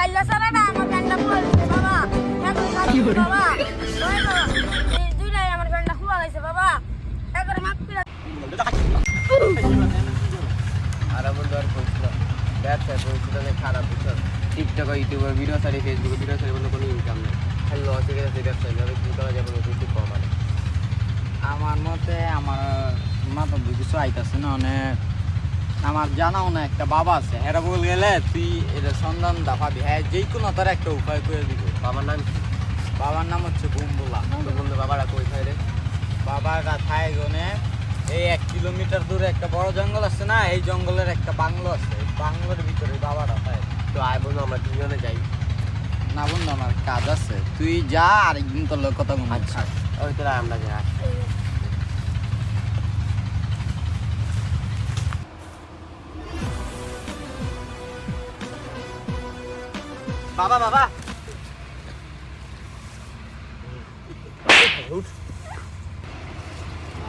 কাইলা সারা না আমার গান্ডা ফুল বাবা এখন সারি বাবা এই দুইটাই আমার গান্ডা ফুয়া গেছে বাবা একবারে মাপ করে আর বন্ধু আর কইছিল ব্যবসা পরিস্থিতি অনেক খারাপ বুঝছো টিকটক ইউটিউবে ভিডিও ছাড়ি ফেসবুকে ভিডিও ছাড়ি কোনো ইনকাম নেই খালি লস হয়ে গেছে ব্যবসা এভাবে কী করা যাবে একটু কম মানে আমার মতে আমার মাথা কিছু আইতাছে না অনেক আমার জানাও না একটা বাবা আছে হেরা বল গেলে তুই এটা সন্ধান পাবি হ্যাঁ যে কোনো তোর একটা উপায় করে দিব বাবার নাম কি? বাবার নাম হচ্ছে বুম্বুলা তো বন্ধু বাবারা কই খাই রে বাবাটা থায় গনে এই 1 কিলোমিটার দূরে একটা বড় জঙ্গল আছে না এই জঙ্গলের একটা বাংলো আছে এই বাংলোর ভিতরে বাবাটা থায় তো আয় বন্ধু আমরা তিনজনে যাই না বন্ধু আমার কাজ আছে তুই যা আরেকদিন তোর লোক কথা বলবো আচ্ছা ওই তোরা আমরা যাই বাবা বাবা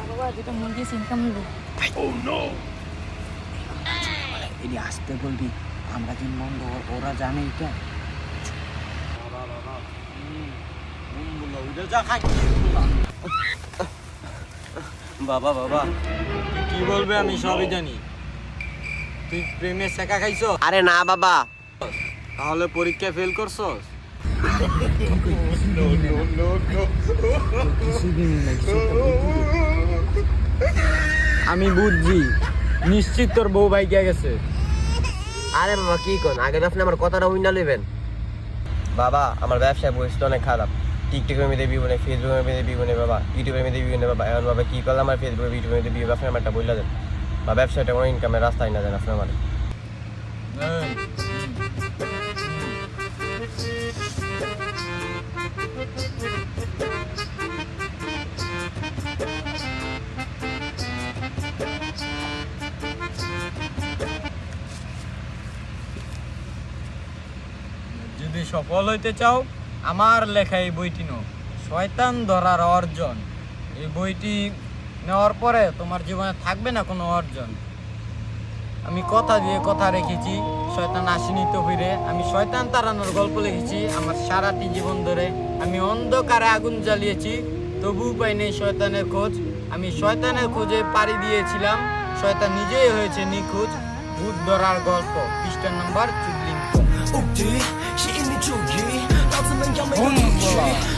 বাবা যেটা মুরগি ইনকাম হইব এটি আসতে বলবি আমরা যে মন্দ ওরা জানে এটা বাবা বাবা কি বলবে আমি সবই জানি তুই প্রেমে শেখা খাইছো আরে না বাবা তাহলে পরীক্ষা ফেল করছস আমি বুঝছি নিশ্চিত তোর বউ বাইকে গেছে আরে বাবা কি কোন আগে আপনি আমার কথাটা উইনা নেবেন বাবা আমার ব্যবসায় পরিস্থিতি অনেক খারাপ টিকটকের মধ্যে বিবনে ফেসবুকের মধ্যে বিবনে বাবা ইউটিউবের মধ্যে বিবনে বাবা এখন বাবা কি করলাম আমার ফেসবুকে ইউটিউবের মধ্যে বিয়ে আপনি আমার একটা বললা দেন বা ব্যবসাটা কোনো ইনকামের রাস্তায় না দেন আপনি আমার যদি সফল হইতে চাও আমার লেখা এই বইটি নাও শয়তান ধরার অর্জন এই বইটি নেওয়ার পরে তোমার জীবনে থাকবে না কোনো অর্জন আমি কথা দিয়ে কথা রেখেছি শয়তান আসেনি তো ফিরে আমি শয়তান তাড়ানোর গল্প লিখেছি আমার সারাটি জীবন ধরে আমি অন্ধকারে আগুন জ্বালিয়েছি তবু পাই নেই শয়তানের খোঁজ আমি শয়তানের খোঁজে পাড়ি দিয়েছিলাম শয়তান নিজেই হয়েছে নিখোঁজ ভূত ধরার গল্প পৃষ্ঠা নাম্বার 40无敌，吸引你注意，老子们要没有理据，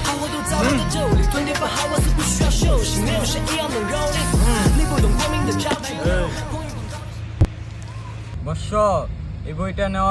好货都在我的兜里，蹲点不好我是不需要休息，没有谁一样能够力，你不懂光明的交集。 বর্ষ এই বইটা নেওয়া